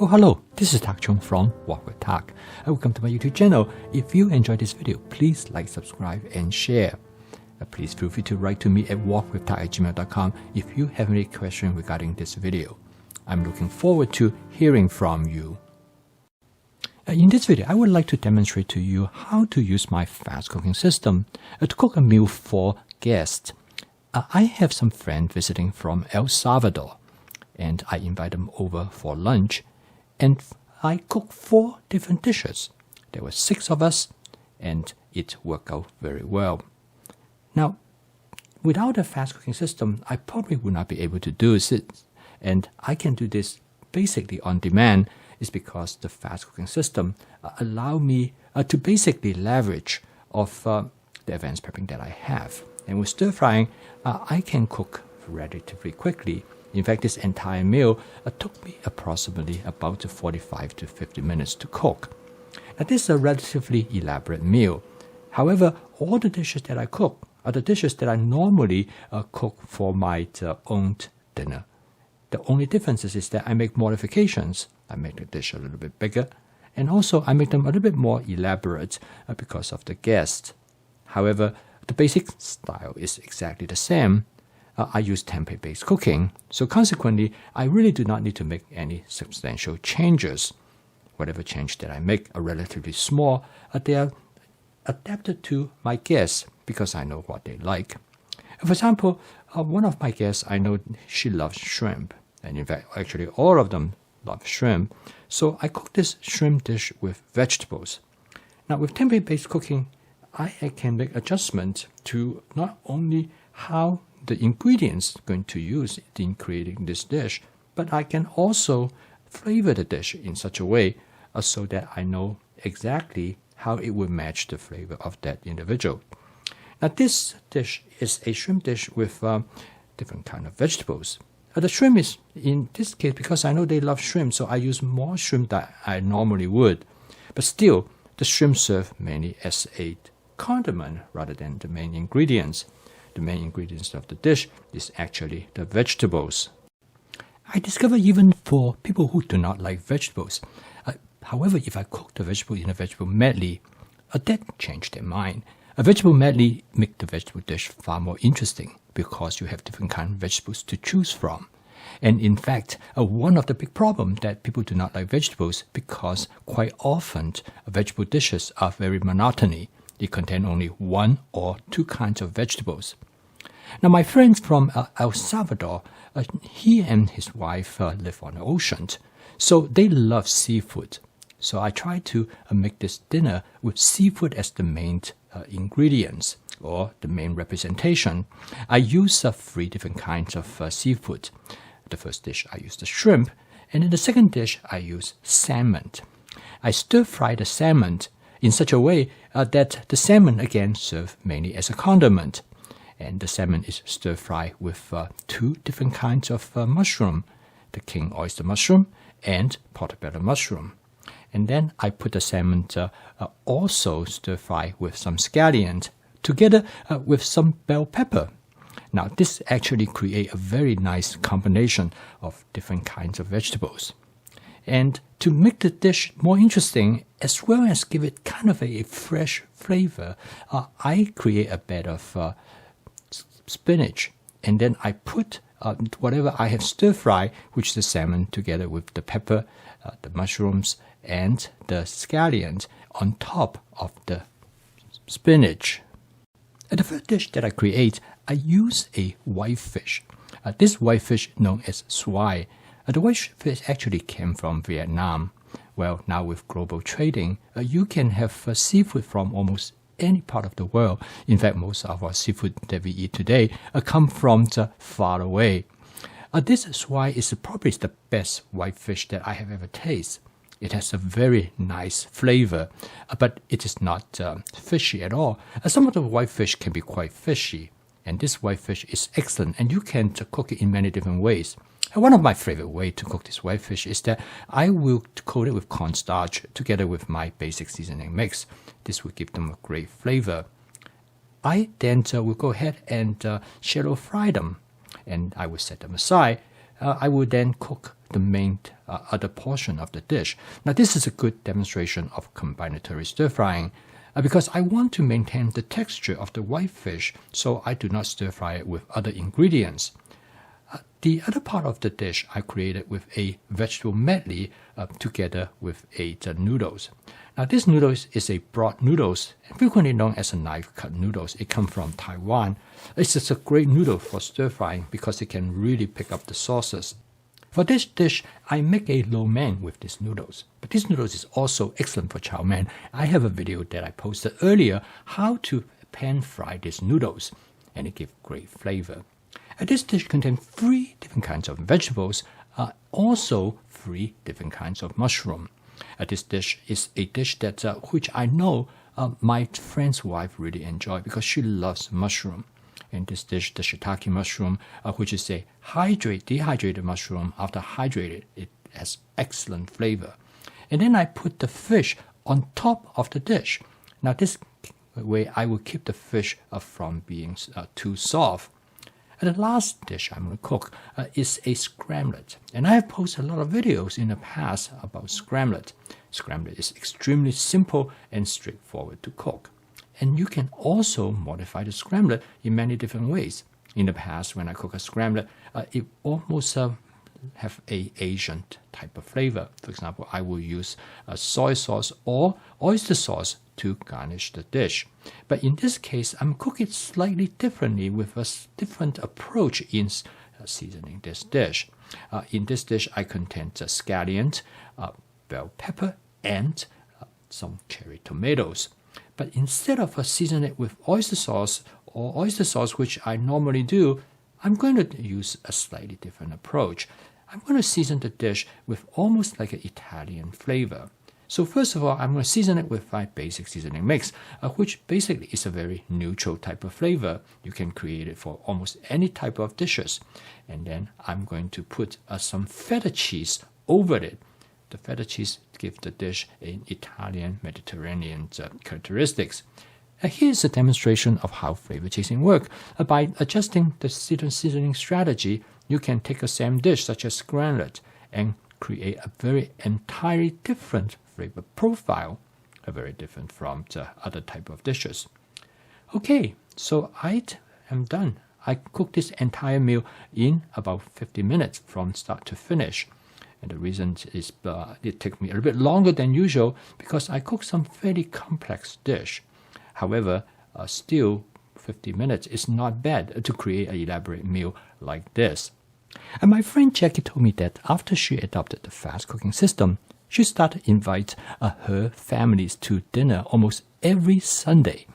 Oh, hello, this is Tak Chung from Walk with Tak. Welcome to my YouTube channel. If you enjoyed this video, please like, subscribe, and share. Please feel free to write to me at walkwithtak@gmail.com if you have any questions regarding this video. I'm looking forward to hearing from you. In this video, I would like to demonstrate to you how to use my fast cooking system to cook a meal for guests. I have some friends visiting from El Salvador, and I invite them over for lunch. And I cooked 4 different dishes. There were 6 of us, and it worked out very well. Now, without a fast cooking system, I probably would not be able to do it. And I can do this basically on demand, is because the fast cooking system allow me to basically leverage of the advanced prepping that I have. And with stir frying, I can cook relatively quickly. In fact, this entire meal took me approximately about 45 to 50 minutes to cook. Now, this is a relatively elaborate meal. However, all the dishes that I cook are the dishes that I normally cook for my own dinner. The only difference is that I make modifications. I make the dish a little bit bigger, and also I make them a little bit more elaborate because of the guests. However, the basic style is exactly the same. I use tempeh-based cooking, so consequently, I really do not need to make any substantial changes. Whatever change that I make are relatively small. They are adapted to my guests because I know what they like. For example, one of my guests, I know she loves shrimp, and in fact, actually all of them love shrimp. So I cook this shrimp dish with vegetables. Now, with tempeh-based cooking, I can make adjustments to not only how the ingredients going to use in creating this dish, but I can also flavor the dish in such a way so that I know exactly how it will match the flavor of that individual. Now, this dish is a shrimp dish with different kind of vegetables. The shrimp is, in this case, because I know they love shrimp, so I use more shrimp than I normally would. But still, the shrimp serve mainly as a condiment rather than the main ingredients. The main ingredients of the dish is actually the vegetables. I discover even for people who do not like vegetables, however, if I cook the vegetable in a vegetable medley, that changed their mind. A vegetable medley makes the vegetable dish far more interesting because you have different kind of vegetables to choose from. And in fact, one of the big problems that people do not like vegetables because quite often vegetable dishes are very monotony. They contain only 1 or 2 kinds of vegetables. Now, my friend from El Salvador, he and his wife live on the ocean, so they love seafood. So I try to make this dinner with seafood as the main ingredients or the main representation. I use 3 different kinds of seafood. The first dish, I use the shrimp, and in the second dish, I use salmon. I stir-fry the salmon in such a way that the salmon again serves mainly as a condiment. And the salmon is stir-fried with 2 different kinds of mushroom, the king oyster mushroom and portobello mushroom. And then I put the salmon also stir-fried with some scallions together with some bell pepper. Now, this actually creates a very nice combination of different kinds of vegetables. And to make the dish more interesting, as well as give it kind of a fresh flavor, I create a bed of spinach, and then I put whatever I have stir-fried, which is the salmon, together with the pepper, the mushrooms, and the scallions on top of the spinach. The first dish that I create, I use a white fish. This white fish known as swai. The white fish actually came from Vietnam. Well, now with global trading, you can have seafood from almost any part of the world. In fact, most of our seafood that we eat today come from far away. This swai is probably the best white fish that I have ever tasted. It has a very nice flavor, but it is not fishy at all. Some of the white fish can be quite fishy, and this white fish is excellent, and you can cook it in many different ways. One of my favorite ways to cook this white fish is that I will coat it with cornstarch together with my basic seasoning mix. This will give them a great flavor. I then will go ahead and shallow fry them, and I will set them aside. I will then cook the main other portion of the dish. Now this is a good demonstration of combinatory stir frying because I want to maintain the texture of the white fish, so I do not stir fry it with other ingredients. The other part of the dish I created with a vegetable medley together with the noodles. Now this noodles is a broad noodles, frequently known as a knife-cut noodles. It comes from Taiwan. It's just a great noodle for stir frying because it can really pick up the sauces. For this dish, I make a lo mein with these noodles. But this noodles is also excellent for chow mein. I have a video that I posted earlier how to pan fry these noodles, and it gives great flavor. This dish contains 3 different kinds of vegetables, also 3 different kinds of mushroom. This dish is a dish that which I know my friend's wife really enjoy because she loves mushroom. In this dish, the shiitake mushroom, which is a dehydrated mushroom, after hydrated, it has excellent flavor. And then I put the fish on top of the dish. Now this way I will keep the fish from being too soft. And the last dish I'm going to cook is a scrambled. And I have posted a lot of videos in the past about scrambled. Scrambled is extremely simple and straightforward to cook. And you can also modify the scrambled in many different ways. In the past, when I cook a scrambled, it almost have a Asian type of flavor. For example, I will use soy sauce or oyster sauce to garnish the dish. But in this case, I'm cooking slightly differently with a different approach in seasoning this dish. In this dish, I contain scallion, bell pepper, and some cherry tomatoes. But instead of seasoning it with oyster sauce, which I normally do, I'm going to use a slightly different approach. I'm going to season the dish with almost like an Italian flavor. So first of all, I'm going to season it with my basic seasoning mix, which basically is a very neutral type of flavor. You can create it for almost any type of dishes. And then I'm going to put some feta cheese over it. The feta cheese gives the dish an Italian Mediterranean characteristics. Here's a demonstration of how flavor chasing works. By adjusting the seasoning strategy, you can take a same dish such as scrambled and create a very entirely different flavor profile, very different from the other type of dishes. Okay, so I am done. I cooked this entire meal in about 50 minutes from start to finish. And the reason is it took me a little bit longer than usual because I cooked some fairly complex dish. However, still 50 minutes is not bad to create an elaborate meal like this. And my friend Jackie told me that after she adopted the fast cooking system, she started to invite her families to dinner almost every Sunday.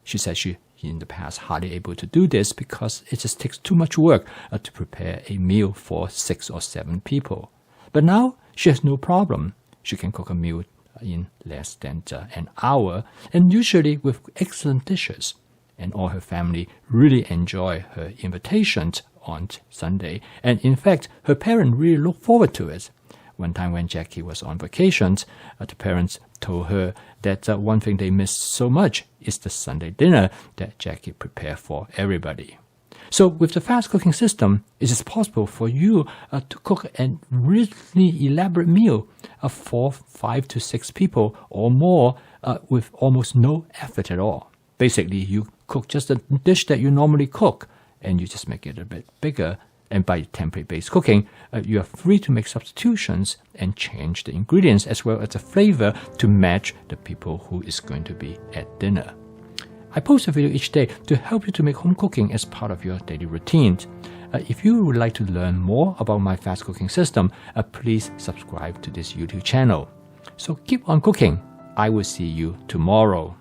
She said she in the past hardly able to do this because it just takes too much work to prepare a meal for 6 or 7 people. But now she has no problem. She can cook a meal in less than an hour, and usually with excellent dishes. And all her family really enjoy her invitations on Sunday. And in fact, her parents really look forward to it. One time when Jackie was on vacation, the parents told her that one thing they miss so much is the Sunday dinner that Jackie prepared for everybody. So with the fast cooking system, it is possible for you to cook a really elaborate meal for 5 to 6 people or more with almost no effort at all. Basically, you cook just a dish that you normally cook, and you just make it a bit bigger. And by template-based cooking, you are free to make substitutions and change the ingredients as well as the flavor to match the people who is going to be at dinner. I post a video each day to help you to make home cooking as part of your daily routine. If you would like to learn more about my fast cooking system, please subscribe to this YouTube channel. So keep on cooking. I will see you tomorrow.